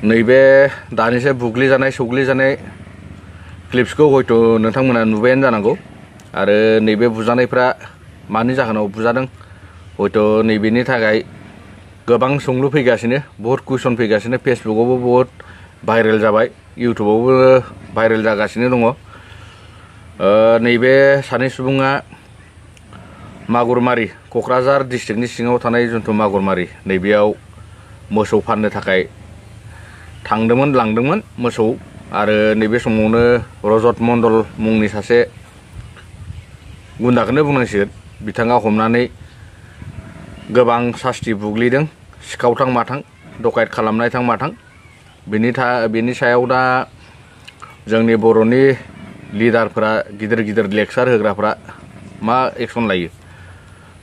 नैबे दानिसो बुग्लिजानाय सौग्लिजानाय क्लिप्सखौ हयथ' नोंथांमोना नुबायानो जानांगौ आरो नैबे बुजानायफ्रा मानि जाहोनाव बुजादों हयथ' नैबेनि थाखाय गोबां सोंलु फैगासिनो बहुत कुइसन फैगासिनो फेसबुकआवबो बहुत भाइरेल जाबाय इउटुबावबो भाइरेल जागासिनो दङ नैबे सानै सुबुङा मागुरमारि क'क्राझार डिस्ट्रिक्टनि सिङाव थानाय जुन्थु मागुरमारि नैबेयाव मोसौ फाननो थाखाय थांदोंमोन लांदोंमोन मोसौ आरो नैबे समावनो रजत मण्डल मुंनि सासे गुन्दाखौनो बुंनांसिगोन बिथाङा हमनानै गोबां सास्ति बुग्लिदों सिखावथां माथां डकायत खालामनाय थां माथां बेनि सायाव दा जोंनि बर'नि लिडारफोरा गिदिर गिदिर लेक्सार होग्राफ्रा मा एक्सन लायो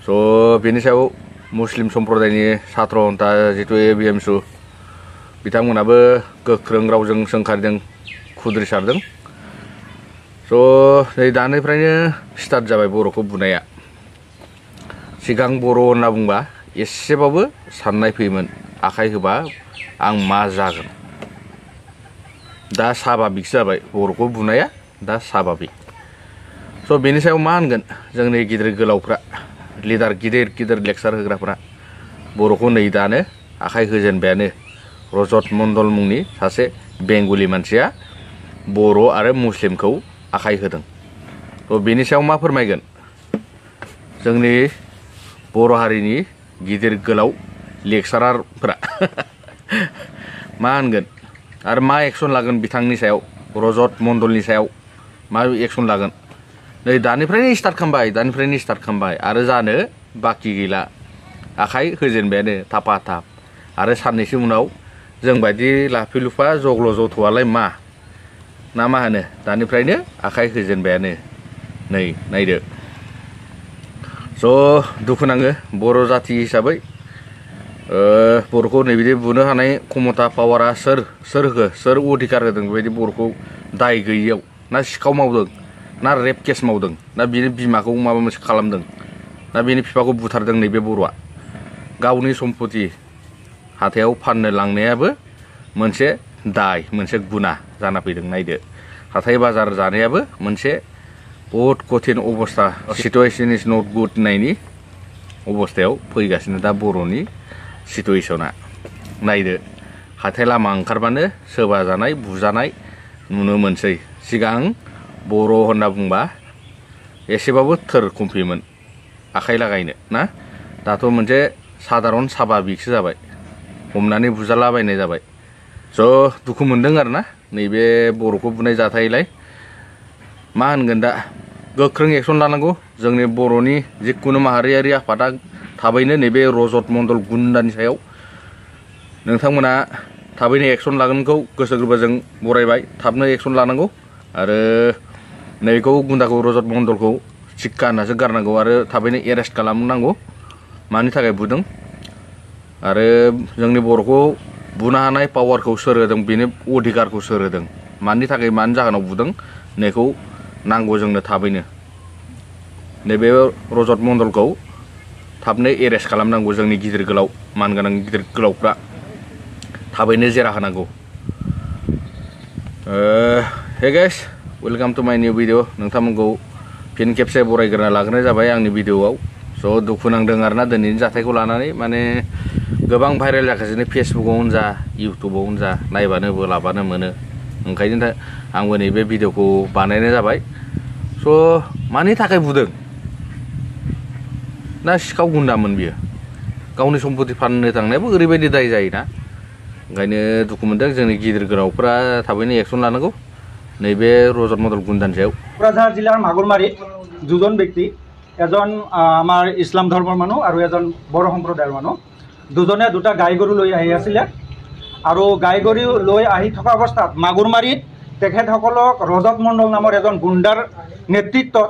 स' बेनि सायाव मुस्लिम सम्प्रदायनि सात्र हन्था जितु एबिएमसु बिथांमोनाबो गोख्रों रावजों सोंखारिदों खुद्रिसारदों स' नै दानिफ्रायनो स्टार्ट जाबाय बर'खौ बुनाया सिगां बर' होनना बुंबा एसेबाबो साननाय फैयोमोन आखाइ होबा आं मा जागोन दा साभाबिकसो जाबाय बर'खौ बुनाया दा साभाबिक स' बेनि सायाव मा होनगोन जोंनि गिदिर गोलावफ्रा लिडार गिदिर गिदिर लेक्सार होग्राफ्रा बर'खौ नै दानो आखाइ होजेनबायानो रजत मण्डल मुंनि सासे बेंगलि मानसिया बर' आरो मुस्लिमखौ आखाइ होदों थ' बेनि सायाव मा फोरमायगोन जोंनि बर' हारिनि गिदिर गोलाव लेक्सारारफोरा मा होनगोन आरो मा एक्सन लागोन बिथांनि सायाव रजत मण्डलनि सायाव मा एक्सन लागोन नै दानिफ्रायनो स्टार्ट खालामबाय आरो जानो बाखि गैला आखाइ होजेनबायानो थाफा थाफ आरो साननैसो उनाव जोंबायदि लाफि लुफा जग्ल' जथ'आलाय मा ना मा होनो दानिफ्रायनो आखाइ होजेनबायानो नै नायदो स' दुखु नाङो बर' जाथि हिसाबै बर'खौ नैबिदि बुनो हानाय क्षमता पावारा सोर अधिकार होदों बेबायदि बर'खौ दाय गैयियाव ना सिखाव मावदों ना रेप केस मावदों ना बिनि बिमाखौ माबा मोनसे खालामदों ना बिनि बिफाखौ बुथारदों नैबे बर'आ गावनि सम्पति हाथायाव फाननो लांनायाबो मोनसे दाय मोनसे गुना जाना फैदों नायदो हाथाय बाजार जानायाबो मोनसे बहुत कठिन अबस्था सिटुएसन इज नट गुड होननायनि अबस्थायाव फैगासिनो दा बर'नि सिटुएसना नायदो हाथाय लामा ओंखारबानो सोबा जानाय बुजानाय नुनो मोनसै सिगां बर' होनना बुंबा एसेबाबो थोर खुमफियोमोन आखाइ लागायनो ना दाथ' मोनसे साधारन साभाबिकसो जाबाय हमनानै बुजालाबायनाय जाबाय स' दुखु मोनदों आरोना नैबे बर'खौ बुनाय जाथायलाय मा होनगोन दा गोख्रों एक्सन लानांगौ जोंनि बर'नि जिखुनु माहारियारि आफादा थाबैनो नैबे रजत मण्डल गुन्दानि सायाव नोंथांमोना थाबैनो एक्सन लागोनखौ गोसो गोरबोजों बरायबाय थाबनो एक्सन लानांगौ आरो नैबेखौ गुन्दाखौ रजत मण्डलखौ सिक्का होननासो गारनांगौ आरो थाबैनो एरेस्ट खालामनांगौ मानि थाखाय बुदों आरो जोंनि बर'खौ बुनो हानाय पावारखौ सोर होदों बेनि अधिकारखौ सोर होदों मानि थाखाय मानि जाहोनाव बुदों नैखौ नांगौ जोंनो थाबैनो नैबे रजत मण्डलखौ थाबनो एरेस्ट खालामनांगौ जोंनि गिदिर गोलाव मानगोनां गिदिर गोलावफ्रा थाबैनो जेरा होनांगौ हे गाइस वेलकाम टु माय निउ भिडिअ नोंथांमोनखौ फिन खेबसे बरायग्रोना लाग्रोनाय जाबाय आंनि भिडिअआव स' दुखु नांदों आरोना दिनैनि जाथायखौ लानानै माने गोबां भाइरेल जागासिनो फेसबुकआवनो जा इउटुबावनो जा नायबानो बोलाबानो मोनो ओंखायनो आंबो नैबे भिडिअखौ बानायनाय जाबाय स' मानि थाखाय बुदों ना सिखाव गुन्दामोन बियो गावनि सम्पति फाननो थांनायाबो ओरैबायदि दाय जायोना ओंखायनो दुखु मोनदों जोंनि गिदिर गोलावफ्रा थाबैनो एक्सन लानांगौ नैबे रजत मण्डल गुन्दानि सायाव কোকৰাঝাৰ জিলাৰ মাগুৰমাৰীত দুজন ব্যক্তি এজন আমাৰ ইছলাম ধৰ্মৰ মানুহ আৰু এজন বড়ো সম্প্ৰদায়ৰ মানুহ দুজনে দুটা গাই গৰু লৈ আহি আছিলে আৰু গাই গৰু লৈ আহি থকা অৱস্থাত মাগুৰমাৰীত তেখেতসকলক ৰজত মণ্ডল নামৰ এজন গুণ্ডাৰ নেতৃত্বত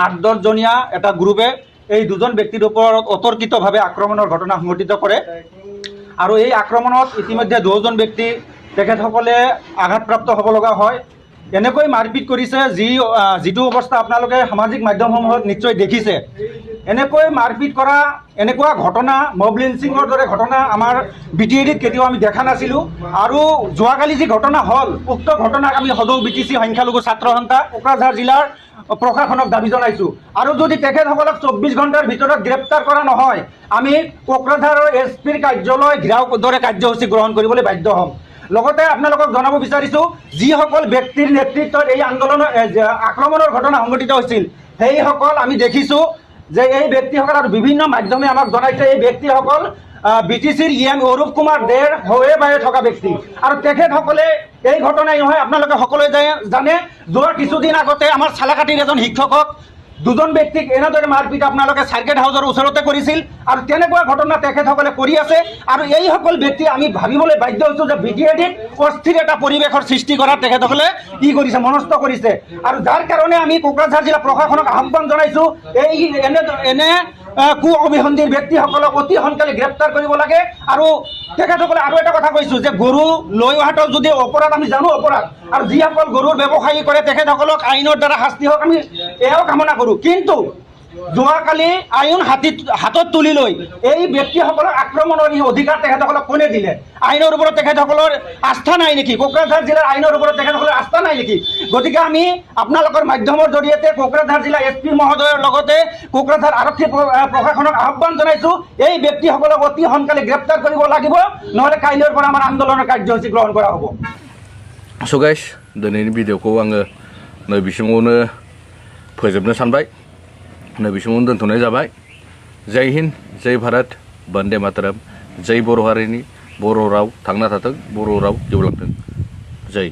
৮-১০ জনীয়া এটা গ্ৰুপে এই দুজন ব্যক্তিৰ ওপৰত অতৰ্কিতভাৱে আক্ৰমণৰ ঘটনা সংঘটিত কৰে আৰু এই আক্ৰমণত ইতিমধ্যে ২জন ব্যক্তি তেখেতসকলে আঘাতপ্ৰাপ্ত হ'ব লগা হয় এনেকৈ মাৰপিট কৰিছে যিটো অৱস্থা আপোনালোকে সামাজিক মাধ্যমসমূহত নিশ্চয় দেখিছে এনেকৈ মাৰপিট কৰা এনেকুৱা ঘটনা মব লিঞ্চিঙৰ দৰে ঘটনা আমাৰ BTADত কেতিয়াও আমি দেখা নাছিলোঁ। আৰু যোৱাকালি যি ঘটনা হ'ল উক্ত ঘটনাক আমি সদৌ BTC সংখ্যালঘু ছাত্ৰ সন্থা কোকৰাঝাৰ জিলাৰ প্ৰশাসনক দাবী জনাইছোঁ। আৰু যদি তেখেতসকলক 24 ঘণ্টাৰ ভিতৰত গ্ৰেপ্তাৰ কৰা নহয় আমি কোকৰাঝাৰৰ SPৰ কাৰ্যালয় ঘেৰাও দৰে কাৰ্যসূচী গ্ৰহণ কৰিবলৈ বাধ্য হ'ম। লগতে আপোনালোকক জনাব বিচাৰিছোঁ যিসকল ব্যক্তিৰ নেতৃত্বত এই আক্ৰমণৰ ঘটনা সংঘটিত হৈছিল সেইসকল আমি দেখিছোঁ যে এই ব্যক্তিসকল আৰু বিভিন্ন মাধ্যমে আমাক জনাইছে এই ব্যক্তিসকল BTCৰ EM অৰূপ কুমাৰ দেৰ হৈয়ে বায়ে থকা ব্যক্তি। আৰু তেখেতসকলে এই ঘটনাই নহয় আপোনালোকে সকলোৱে জানে যোৱা কিছুদিন আগতে আমাৰ চালাকাটিৰ এজন শিক্ষকক দুজন ব্যক্তিক এনেদৰে মাৰপিট আপোনালোকে চাৰ্কেট হাউচৰ ওচৰতে কৰিছিল। আৰু তেনেকুৱা ঘটনা তেখেতসকলে কৰি আছে। আৰু এইসকল ব্যক্তি আমি ভাবিবলৈ বাধ্য হৈছোঁ যে BTADত অস্থিৰ এটা পৰিৱেশৰ সৃষ্টি কৰাত তেখেতসকলে কি কৰিছে মনস্থ কৰিছে। আৰু যাৰ কাৰণে আমি কোকৰাঝাৰ জিলা প্ৰশাসনক আহ্বান জনাইছোঁ এই এনে কু অভিসন্ধিৰ ব্যক্তিসকলক অতি সোনকালে গ্ৰেপ্তাৰ কৰিব লাগে। আৰু তেখেতসকলে আৰু এটা কথা কৈছোঁ যে গৰু লৈ অহাটো যদি অপৰাধ আমি জানো অপৰাধ, আৰু যিসকল গৰুৰ ব্যৱসায়ী কৰে তেখেতসকলক আইনৰ দ্বাৰা শাস্তি হওক আমি এয়াও কামনা কৰোঁ। কিন্তু যোৱাকালি আইন হাতত তুলি লৈ এই ব্যক্তিসকলৰ আক্ৰমণৰ অধিকাৰ তেখেতসকলক কোনে দিলে? আইনৰ ওপৰত তেখেতসকলৰ আস্থা নাই নেকি? কোকৰাঝাৰ জিলাৰ আইনৰ ওপৰত তেখেতসকলৰ আস্থা নাই নেকি? গতিকে আমি আপোনালোকৰ মাধ্যমৰ জৰিয়তে কোকৰাঝাৰ জিলা SP মহোদয়ৰ লগতে কোকৰাঝাৰ আৰক্ষী প্ৰশাসনক আহ্বান জনাইছোঁ এই ব্যক্তিসকলক অতি সোনকালে গ্ৰেপ্তাৰ কৰিব লাগিব, নহ'লে কাইলৈৰ পৰা আমাৰ আন্দোলনৰ কাৰ্যসূচী গ্ৰহণ কৰা হ'ব। So guys, दिनैनि भिडिअखौ आङो नैबेसिमावनो फोजोबनो सानबाय। नैबेसिमावनो दोनथ'नाय जाबाय। जय हिन्द, जय भारत, बन्दे मातरम, जय बर' हारिनि बर' राव थांना थाथों, बर' राव गेवलांथों। जय